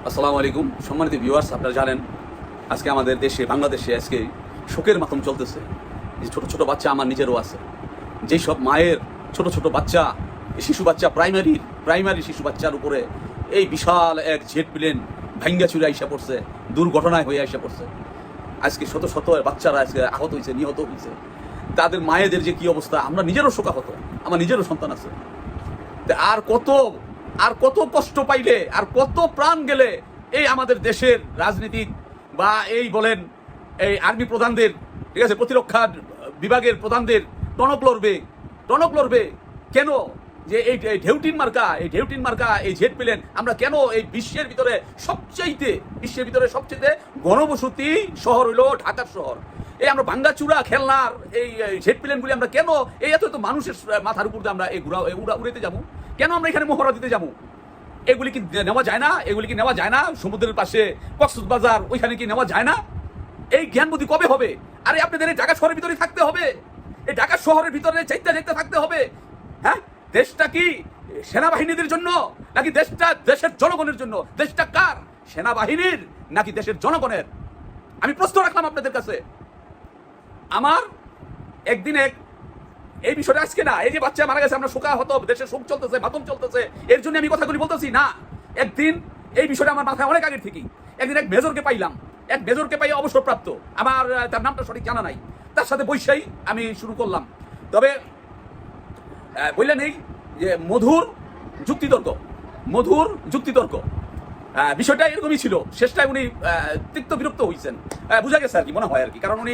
আসসালামু আলাইকুম সম্মানিত ভিউয়ার্স, আপনারা জানেন আজকে আমাদের দেশে বাংলাদেশে আজকে শোকের মাতম চলতেছে। যে ছোট ছোট বাচ্চা আমার নিজেরও আছে, যেই সব মায়ের ছোট ছোট বাচ্চা, শিশু বাচ্চা, প্রাইমারি শিশু বাচ্চার উপরে এই বিশাল এক জেট প্লেন ভাঙ্গা চুরে আইসা পড়ছে, দুর্ঘটনায় হয়ে আইসা পড়ছে। আজকে শত শত বাচ্চারা আজকে আহত হয়েছে, নিহত হয়েছে। তাদের মায়েদের যে কি অবস্থা, আমরা নিজেরও শোকাহত, আমার নিজেরও সন্তান আছে। আর কত কষ্ট পাইলে, আর কত প্রাণ গেলে এই আমাদের দেশের রাজনীতিক বা এই বলেন এই আর্মি প্রধানদের, ঠিক আছে, প্রতিরক্ষা বিভাগের প্রধানদের টনক লড়বে কেন? যে এই ঢেউটিন মার্কা এই জেট প্লেন আমরা কেন এই বিশ্বের ভিতরে সবচেয়ে ঘনবসতি শহর হইলো ঢাকার শহর, এই আমরা ভাঙ্গাচুরা খেলনার এই জেট প্লেনগুলি আমরা কেন এই এত মানুষের মাথার উপর দিয়ে আমরা এই উড়াইতে যাবো? কেন আমরা এখানে মহড়া দিতে যাবো? এগুলি কি নেওয়া যায় না? সমুদ্রের পাশে কক্সবাজার, ওইখানে কি নেওয়া যায় না? এই জ্ঞান বুদ্ধি কবে হবে? আরে আপনাদের এই ঢাকা শহরের ভিতরে থাকতে হবে, এই ঢাকা শহরের ভিতরে চাইতে থাকতে হবে। হ্যাঁ, দেশটা কি সেনাবাহিনীদের জন্য নাকি দেশের জনগণের জন্য? দেশটা কার, সেনাবাহিনীর নাকি দেশের জনগণের? আমি প্রশ্ন রাখলাম আপনাদের কাছে। আমার একদিন এই বিষয়টা আজকে না, এই যে বাচ্চা মারা গেছে, আমরা শোকা হতো, দেশে শোক চলতেছে, মাতম চলতেছে, এর জন্য আমি কথাগুলি বলতেছি না। একদিন এই বিষয়টা আমার মাথায় অনেক আগের থেকেই, একদিন এক মেজরকে পাই, অবসরপ্রাপ্ত, আমার তার নামটা সঠিক জানা নাই, তার সাথে বৈশাই আমি শুরু করলাম। তবে বললেন এই যে মধুর যুক্তিতর্ক বিষয়টা এরকমই ছিল। শেষটায় উনি তিক্ত বিরক্ত হয়েছেন, বুঝা গেছে আর কি, মনে হয় আর কি, কারণ উনি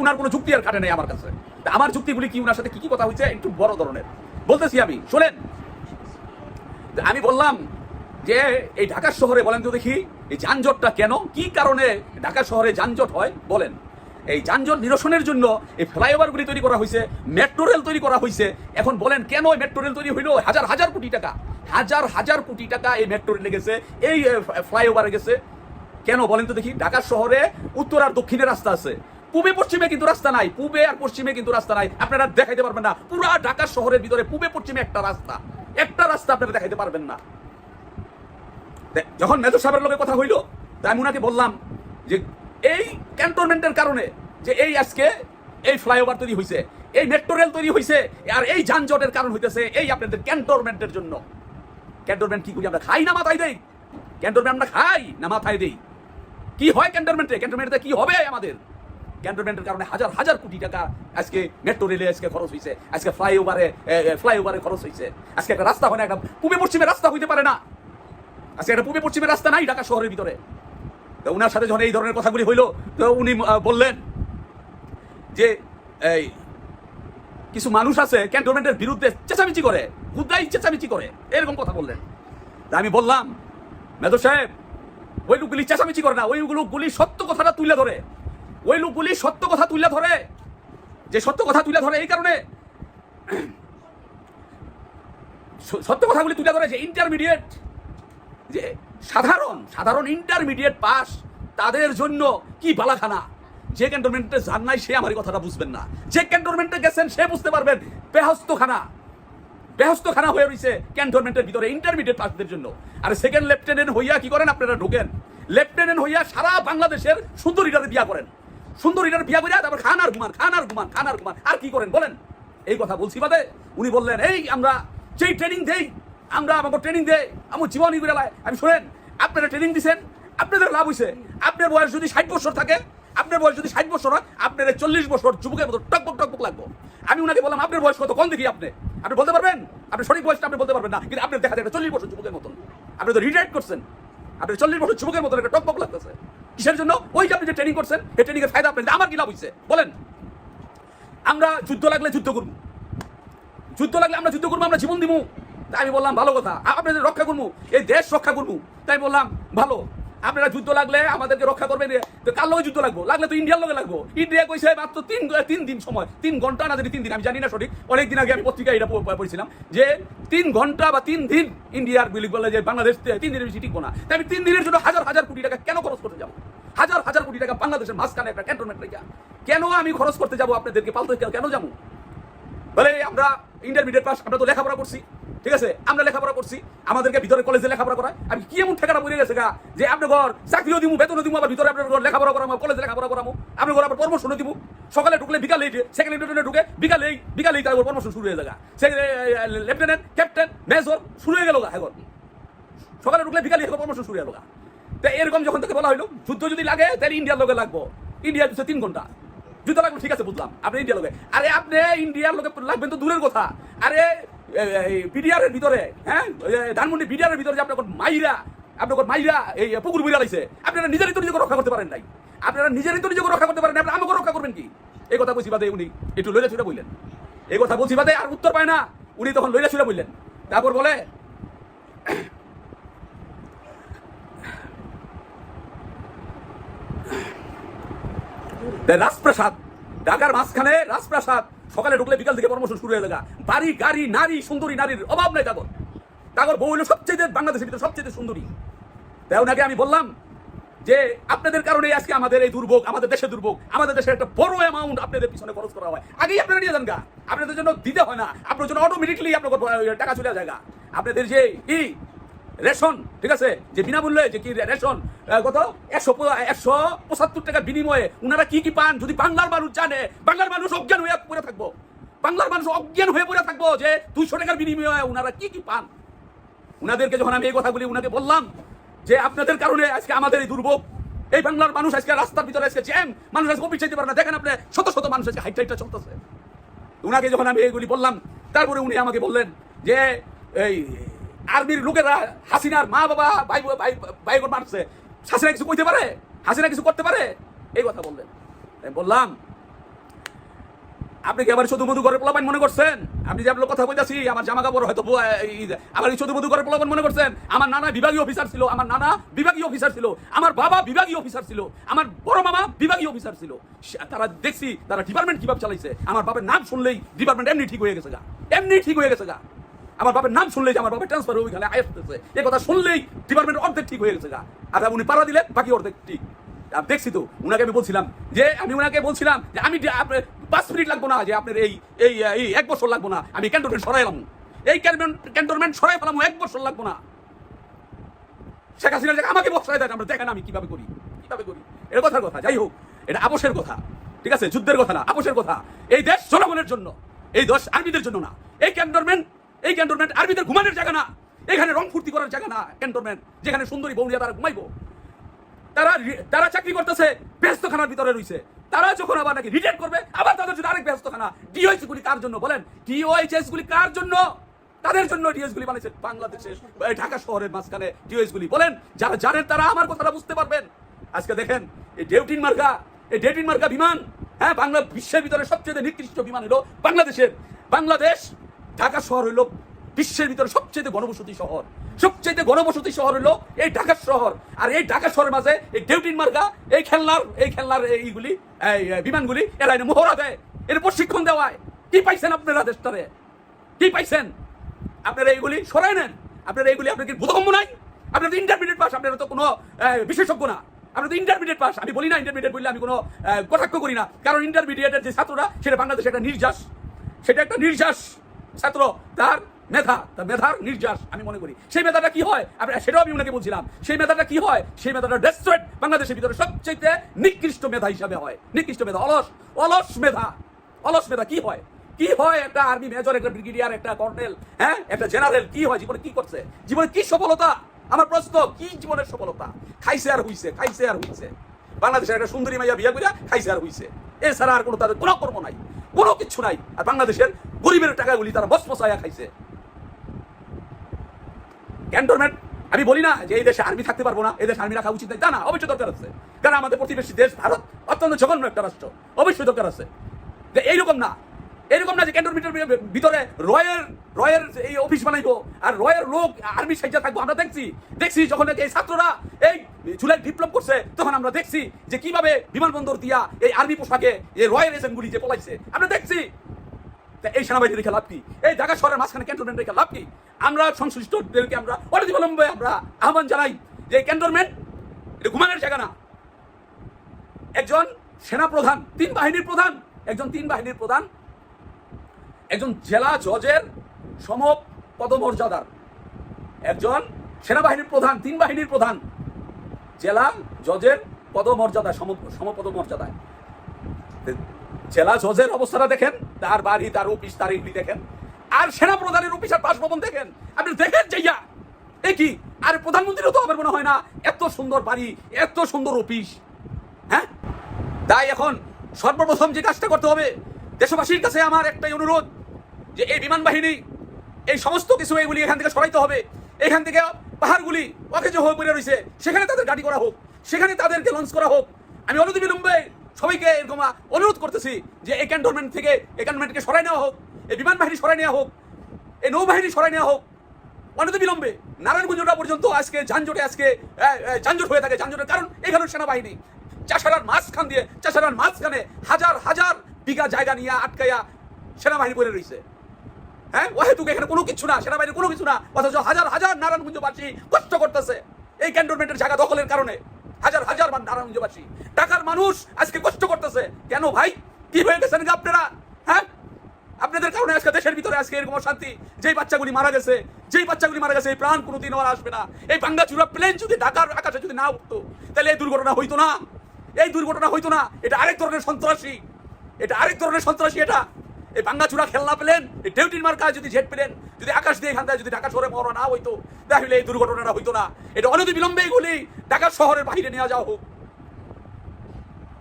উনার কোনো যুক্তি আর কাটে নাই আমার কাছে। আমার যুক্তিগুলি কি, উনার সাথে কি কথা হয়েছে একটু বড় ধরনের বলতেছি আমি, শোনেন। আমি বললাম যে এই ঢাকা শহরে বলেন তো দেখি, এই যানজটটা কেন, কি কারণে ঢাকা শহরে যানজট হয় বলেন? এই যানজট নিরসনের জন্য এই ফ্লাইওভারগুলি তৈরি করা হয়েছে, মেট্রো রেল তৈরি করা হয়েছে। এখন বলেন কেন এই মেট্রো রেল তৈরি হইলো? হাজার কোটি টাকা এই মেট্রো রেল গেছে, এই ফ্লাইওভারে গেছে। কেন বলেন তো দেখি? ঢাকা শহরে উত্তর আর দক্ষিণে রাস্তা আছে, পূবে পশ্চিমে কিন্তু রাস্তা নাই। আপনারা দেখাইতে পারবেন না পুরা ঢাকা শহরের ভিতরে পূবে পশ্চিমে একটা রাস্তা আপনারা দেখাইতে পারবেন না। যখন মেজর সাহেবের লোকের কথা হইলো, তাই আমি উনাকে বললাম যে এই ক্যান্টনমেন্টের কারণে, যে এই আজকে এই ফ্লাইওভার তৈরি হয়েছে, এই মেট্রো রেল তৈরি হয়েছে, আর এই যানজটের কারণ হইতেছে এই আপনাদের ক্যান্টনমেন্টের জন্য। ক্যান্টনমেন্ট কি করি আমরা? খাই না মাথায় দেই? ক্যান্টনমেন্ট আমরা খাই না মাথায় দেই? কি হয় ক্যান্টনমেন্টে কি হবে আমাদের? ক্যান্টনমেন্টের কারণে হাজার কোটি টাকা আজকে মেট্রো রেলে আজকে খরচ হয়েছে, আজকে ফ্লাইওভারে খরচ হয়েছে। আজকে একটা রাস্তা হয় না, একটা পূবে পশ্চিমে রাস্তা হইতে পারে না। আজকে একটা পূবে পশ্চিমে রাস্তা নাই ঢাকা শহরের ভিতরে। তো উনার সাথে যখন এই ধরনের কথাগুলি হইলো, তো উনি বললেন যে এই কিছু মানুষ আছে ক্যান্টনমেন্টের বিরুদ্ধে চেঁচামেচি করে, হুদাই চেঁচামেচি করে, এরকম কথা বললেন। আমি বললাম, মেজর সাহেব, ওই লোকগুলি চেঁচামেচি করে না, ওই লোকগুলি সত্য কথাটা তুলে ধরে। যে সত্য কথা তুলে ধরে এই কারণে, সত্য কথাগুলি তুলে ধরে যে ইন্টারমিডিয়েট, যে সাধারণ ইন্টারমিডিয়েট পাস, তাদের জন্য কি বালাখানা। যে ক্যান্টনমেন্টে যান নাই সে আমার কথাটা বুঝবেন না, যে ক্যান্টনমেন্টে গেছেন সে বুঝতে পারবেন। বেহস্তখানা হয়ে রয়েছে ক্যান্টনমেন্টের ভিতরে ইন্টারমিডিয়েট পাসদের জন্য। আর সেকেন্ড লেফটেন্যান্ট হইয়া কি করেন আপনারা? ঢোকেন লেফটেন্যান্ট হইয়া সারা বাংলাদেশের সুন্দরীটারে বিয়া করেন, তারপর খান আর ঘুমান। আর কি করেন বলেন? এই কথা বলছি বাদে উনি বললেন, এই আমরা যেই ট্রেনিং দেই, আমাকে ট্রেনিং দেয় আমার জীবনই করে লাই। আমি শোনেন, আপনারা ট্রেনিং দিচ্ছেন, আপনাদের লাভ হয়েছে। আপনার বয়স যদি 60 বছর থাকে, হয়, আপনার 40 বছর যুবকের মতো টকবক লাগবো। আমি উনাকে বললাম, আপনার বয়স কত? কোন দেখি আপনি বলতে পারবেন? আপনি সঠিক বয়সটা আপনি বলতে পারবেন না, কিন্তু আপনার দেখা যায় 40 বছর যুবকের মতন। আপনি তো রিটায়ার্ড করছেন, আপনি 40 বছর যুবকের মতন একটা টকবক লাগতেছে। কিসের জন্য? ওই যে আপনি যে ট্রেনিং করছেন, এই ট্রেনিং এর ফায়দা আপনার, আমার কি লাভ হয়েছে বলেন? আমরা যুদ্ধ লাগলে যুদ্ধ করবো, আমরা জীবন দিব। তাই আমি বললাম, ভালো কথা, আপনাদের রক্ষা করবো, এই দেশ রক্ষা করবো। তাই বললাম, ভালো, আপনারা যুদ্ধ লাগলে আমাদেরকে রক্ষা করবেন। তো কার লগে যুদ্ধ লাগলে তো ইন্ডিয়ার লগে লাগবো। ইন্ডিয়া কইছে মাত্র 3 দিন সময়, 3 ঘন্টা না, যদি 3 দিন, আমি জানি না সঠিক। অনেকদিন আগে আমি পত্রিকায় এটা পড়েছিলাম যে 3 ঘন্টা বা 3 দিন ইন্ডিয়ার বিলি বলে যে বাংলাদেশ 3 দিনের বেশি টিকবো না। তাই আমি 3 দিনের জন্য হাজার কোটি টাকা কেন খরচ করতে যাবো? হাজার কোটি টাকা বাংলাদেশের মাঝখানে একটা ক্যান্টনমেন্ট রেখা কেন আমি খরচ করতে যাবো? আপনাদেরকে পালতে কেন যাবো? বলে আমরা ইন্টারমিডিয়েট পাস, আমরা তো লেখাপড়া করছি, ঠিক আছে, আমরা লেখাপড়া করছি, আমাদেরকে ভিতরে কলেজে লেখাপড়া করায়। আমি কি এমন ঠেকাটা পড়ে গেছে গা যে আপনার ঘর চাকরিও দিব, বেতনও দিব, আবার ভিতরে আপনার ঘর লেখাপড়া করাবো, কলেজে লেখাপড়া করাবো, আপনার ঘর আবার প্রমোশনও দিব। সকালে ঢুকলে বিকালে, সেকেন্ড লেফটেন্যান্ট ঢুকে বিকালেই তার প্রমোশন শুরু হয়ে যায়। লেফটেন্যান্ট, ক্যাপ্টেন, মেজর শুরু হয়ে গেল গা। এখন সকালে ঢুকলে বিকালে প্রমোশন শুরু হয়ে গেল গা। তো এরকম যখন থেকে বলা হইলো যুদ্ধ যদি লাগে তাহলে ইন্ডিয়ার লোকে লাগবো, ইন্ডিয়ার পিছনে 3 ঘন্টা যুদ্ধ লাগবে, ঠিক আছে বুঝলাম, আপনি ইন্ডিয়ার লোকে। আরে আপনি ইন্ডিয়ার লোকে লাগবেন তো দূরের কথা, আরে বিডিআর এর ভিতরে, হ্যাঁ ধানমন্ডি বিডিআর এর ভিতরে যে আপনার মাইরা এই পুকুর বুড়া লাগছে, আপনারা নিজেরই তো নিজেকে রক্ষা করতে পারেন নাই, আপনারা নিজেরই তো নিজেকে রক্ষা করতে পারেন, আপনারা আমাকে রক্ষা করবেন কি? এই কথা বলছি বাদে উনি একটু লইলা ছুড়ে বললেন, এই কথা বলছি বাদে আর উত্তর পায় না, উনি তখন লইলা ছুড়ে বললেন। তারপর বলে রাজপ্রাসাদ, ঢাকার মাঝখানে রাজপ্রাসাদ, সকালে ঢুকলে বিকাল থেকে প্রমোশন শুরু হয়ে যায়। বাড়ি গাড়ি নারী, সুন্দরী নারীর অভাব নাই। তাগর বউ হইল সবচেয়ে বাংলাদেশের ভিতরে সবচেয়ে সুন্দরী। তাই ওনাকে আমি বললাম যে আপনাদের কারণে আজকে আমাদের এই দুর্ভোগ, আমাদের দেশের দুর্ভোগ, আমাদের দেশের একটা বড় অ্যামাউন্ট আপনাদের পিছনে খরচ করা হয়। আগেই আপনারা নিয়ে যান গা, আপনাদের জন্য দিতে হয় না, আপনার জন্য অটোমেটিকলি আপনার টাকা চলে যায় গা। আপনাদের যে রেশন, ঠিক আছে, যে বিনামূল্যে যে কি রেশন, কত 175 টাকার বিনিময়ে উনারা কি কি পান যদি বাংলার মানুষ জানে, বাংলার মানুষ অজ্ঞান হয়ে পড়ে থাকবো, বাংলার মানুষ অজ্ঞান হয়ে পড়ে থাকবো যে 200 টাকার বিনিময়ে উনারা কি কি পান। উনাদেরকে যখন আমি এই কথাগুলি উনাকে বললাম যে আপনাদের কারণে আজকে আমাদের এই দুর্ভোগ, এই বাংলার মানুষ আজকে রাস্তার ভিতরে আজকে জ্যাম, মানুষ আজকে অফিস যেতে পারে না, দেখেন আপনি শত শত মানুষ আজকে হাইটটা চলতেছে। উনাকে যখন আমি এইগুলি বললাম, তারপরে উনি আমাকে বললেন যে এই আর্মির লোকেরা হাসিনার মা বাবা ভাই মারছে, হাসিনা কিছু কইতে পারে, হাসিনা কিছু করতে পারে, এই কথা বললেন। বললাম আপনি কি আবার শুধু মধু ঘরের পোলাপান মনে করছেন? আপনি যে আপনার কথা কইতাছি, আমার জামা কাপড় হয়তো আমার শুধু মধু ঘরের পোলাপান মনে করছেন? আমার নানা বিভাগীয় অফিসার ছিল, আমার নানা বিভাগীয় অফিসার ছিল, আমার বাবা বিভাগীয় অফিসার ছিল, আমার বড় মামা বিভাগীয় অফিসার ছিল। তারা দেখছি তারা ডিপার্টমেন্ট কিভাবে চালাইছে। আমার বাবার নাম শুনলেই ডিপার্টমেন্ট এমনি ঠিক হয়ে গেছে গা, এমনি ঠিক হয়ে গেছে গা। আমার বাবার নাম শুনলেই, আমার বাবার ট্রান্সফার ওইখানে আসতেছে, এই কথা শুনলেই ডিপার্টমেন্ট অর্ধেক ঠিক হয়ে গেছে গা। আর উনি পাড়া দিলে বাকি অর্ধেক ঠিক। দেখছি তো উনাকে আমি বলছিলাম যে আমি 5 মিনিট লাগবো না, যে আপনার এই 1 বছর লাগবো না, আমি ক্যান্টনমেন্ট সরাই এলাম, এই ক্যান্টনমেন্ট সরাই ফেলাম, 1 বছর লাগবো না। শেখ হাসিনার জায়গায় আমাকে বসায় দেন, আমরা দেখেন আমি কিভাবে করি। এর কথার কথা, যাই হোক, এটা আপোষের কথা, ঠিক আছে, যুদ্ধের কথা না, আপোষের কথা। এই দেশ জনগণের জন্য, এই দেশ আর্মিদের জন্য না। এই ক্যান্টনমেন্ট আর্মিদের ঘুমানোর জায়গা না, এখানে রং ফুর্তি করার জায়গা না। ক্যান্টনমেন্ট যেখানে সুন্দরী বউ নিয়ে তারা ঘুমাইবো, তারা চাকরি করতেছে ব্যস্তখানার ভিতরে রইছে। তারা যখন আবার নাকি রিটায়ার করবে, আবার তাদের জন্য আরেক ব্যস্তখানা। ডিওএইচ গুলি কার জন্য বলেন? ডিওএইচএস গুলি কার জন্য? তাদের জন্য ডিওএইচ গুলি বানাইছে বাংলাদেশের ঢাকা শহরের মাঝখানে ডিওএইচ গুলি। বলেন যারা জানেন তারা আমার কথাটা বুঝতে পারবেন। আজকে দেখেন এই ডেউটিন মার্কা বিমান, হ্যাঁ, বাংলা বিশ্বের ভিতরে সবচেয়ে নিকৃষ্ট বিমান হলো বাংলাদেশ। ঢাকা শহর হইলো বিশ্বের ভিতরে সবচেয়ে গণবসতি শহর হলো এই ঢাকা শহর। আর এই ঢাকা শহরের মাঝে এই ডেউটিন মার্কা এই খেলনার এইগুলি বিমানগুলি এরা এনে মোহরা দেয়, এর প্রশিক্ষণ দেওয়ায়। কি পাইছেন আপনারা দেশটারে? কি পাইছেন? আপনারা এইগুলি সরাই নেন। আপনারা এইগুলি, আপনার কি বোধগম্য নাই? আপনারা তো ইন্টারমিডিয়েট পাস, আপনারা তো কোনো বিশেষজ্ঞ না, আপনারা তো ইন্টারমিডিয়েট পাস। আমি বলি না ইন্টারমিডিয়েট বললে আমি কোনো কটাক্ষ করি না, কারণ ইন্টারমিডিয়েটের যে ছাত্ররা, সেটা বাংলাদেশে একটা নির্যাস, ছাত্র, তার মেধার নির্যাস আমি মনে করি। সেই মেধাটা কি হয়, সেটাও আমি ওনাকে বলছিলাম, সেই মেধাটা কি হয়? সেই মেধাটা ডেস্ট্রয়েড বাংলাদেশের ভিতরে সবচেয়ে নিকৃষ্ট মেধা হিসাবে হয়। নিকৃষ্ট মেধা, অলস মেধা কি হয়? একটা আর্মি মেজর, একটা ব্রিগেডিয়ার, একটা কর্নেল, হ্যাঁ, একটা জেনারেল কি হয়? জীবনে কি করছে? জীবনে কি সফলতা? আমার প্রশ্ন, কি জীবনের সফলতা? খাইছে আর হইছে। বাংলাদেশের একটা সুন্দরী মাইয়া বিয়ে করিয়া খাইছে আর হইছে, এছাড়া আর কোনো তাদের কোনো কর্ম নাই, কোনো কিছু নাই। আর বাংলাদেশের গরিবের টাকাগুলি তারা বসপসায়া খাইছে। ক্যান্টনমেন্ট, আমি বলি না যে এই দেশে আর্মি থাকতে পারবো না, এই দেশে আর্মি রাখা উচিত নাই, তা না, অবশ্যই দরকার আছে। কারণ আমাদের প্রতিবেশী দেশ ভারত অত্যন্ত জঘন্য একটা রাষ্ট্র, অবশ্যই দরকার আছে। যে এইরকম না যে ক্যান্টনমেন্টের ভিতরে রয়ের এই অফিস বানাইবো আর রয়ের লোক আর্মি সাইজা থাকবো। আমরা দেখছি যখন এই ছাত্ররা এই জুলাই বিপ্লব করছে, তখন আমরা দেখছি যে কিভাবে বিমানবন্দর দিয়া এই আর্মি পোশাকে এই রয়ের এজেন্টগুলি যে পলাইছে, আমরা দেখছি। এই সেনাবাহিনী রেখে লাভ কি? এই ঢাকা শহরের মাঝখানে ক্যান্টনমেন্ট রেখে লাভ কি? আমরা সংশ্লিষ্টদেরকে আমরা অনতিবিলম্বে আমরা আহ্বান জানাই যে ক্যান্টনমেন্ট এটা ঘুমানোর জায়গা না। একজন সেনাপ্রধান, 3 বাহিনীর প্রধান, একজন জেলা জজের পদমর্যাদার একজন সেনাবাহিনীর প্রধান, 3 বাহিনীর প্রধান, জেলা জজের পদমর্যাদা, সমপদমর্যাদায়। জেলা জজের অবস্থাটা দেখেন, তার বাড়ি, তার অফিস, তার এগুলি দেখেন, আর সেনা প্রধানের অফিস আর বাসভবন দেখেন। আপনি দেখেন যাইয়া এ কি? আর প্রধানমন্ত্রীরও তো আমার মনে হয় না এত সুন্দর বাড়ি, এত সুন্দর অফিস। হ্যাঁ, তাই এখন সর্বপ্রথম যে কাজটা করতে হবে, দেশবাসীর কাছে আমার একটাই অনুরোধ, যে এই বিমান বাহিনী, এই সমস্ত কিছু এগুলি এখান থেকে সরাইতে হবে। এখান থেকে পাহাড়গুলি অকেজ হয়ে পড়ে রয়েছে, সেখানে তাদের গাড়ি করা হোক, সেখানে তাদেরকে লঞ্চ করা হোক। আমি অনতিবিলম্বে সবাইকে এরকম অনুরোধ করতেছি যে এই ক্যান্টনমেন্ট থেকে, এই ক্যান্টনমেন্টকে সরাই নেওয়া হোক, এই বিমান বাহিনী সরাই নেওয়া হোক, এই নৌবাহিনী সরাই নেওয়া হোক অনতিবিলম্বে। নারায়ণগঞ্জটা পর্যন্ত আজকে যানজটে, যানজট হয়ে থাকে। যানজটের কারণ এখানে সেনাবাহিনী চাষারার মাঝখানে হাজার হাজার বিঘা জায়গা নিয়ে আটকাইয়া সেনাবাহিনী পড়ে রয়েছে। হ্যাঁ, ওহেতুক এখানে কোনো কিছু না, সেনাবাহিনী কোনো কিছু না, অথচ হাজার হাজার নারায়ণগঞ্জবাসী কষ্ট করতেছে এই ক্যান্টনমেন্টের জায়গা দখলের কারণে। হাজার হাজার নারায়ণগঞ্জবাসী, টাকার মানুষ আজকে কষ্ট করতেছে। কেন ভাই, কি হয়ে গেছেন আপনারা? হ্যাঁ, আপনাদের কারণে আজকে দেশের ভিতরে আজকে এরকম অশান্তি। যেই বাচ্চাগুলি মারা গেছে, এই প্রাণ কোনোদিনও আর আসবে না। এই ভাঙ্গাচুরা প্লেন যদি ঢাকার আকাশে যদি না উঠতো, তাহলে এই দুর্ঘটনা হইতো না। এটা আরেক ধরনের সন্ত্রাসী, এটা এই ভাঙ্গাচুরা খেলনা প্লেন, এই ডেউটির মার্কা যদি জেট প্লেন যদি আকাশ দিয়ে এখান থেকে যদি ঢাকা শহরে মরা না হইতো, তাহলে এই দুর্ঘটনাটা হইতো না। এটা অনতিবিলম্বে এগুলি ঢাকা শহরের বাইরে নিয়ে যাওয়া হোক।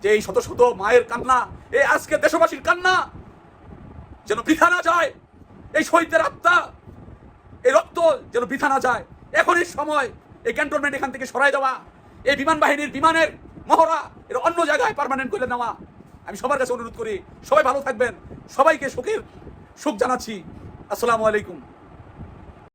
যে এই শত শত মায়ের কান্না, এই আজকে দেশবাসীর কান্না যেন বৃথা না যায়, এই শহীদদের আত্মা, এই রক্ত যেন বৃথা না যায়। এখনই সময় এই ক্যান্টনমেন্ট এখান থেকে সরাই দেওয়া, এই বিমান বাহিনীর বিমানের মহড়া এর অন্য জায়গায় পার্মানেন্ট করে নেওয়া। আমি সবার কাছে অনুরোধ করি, সবাই ভালো থাকবেন, সবাইকে সুখ জানাচ্ছি। আসসালামু আলাইকুম।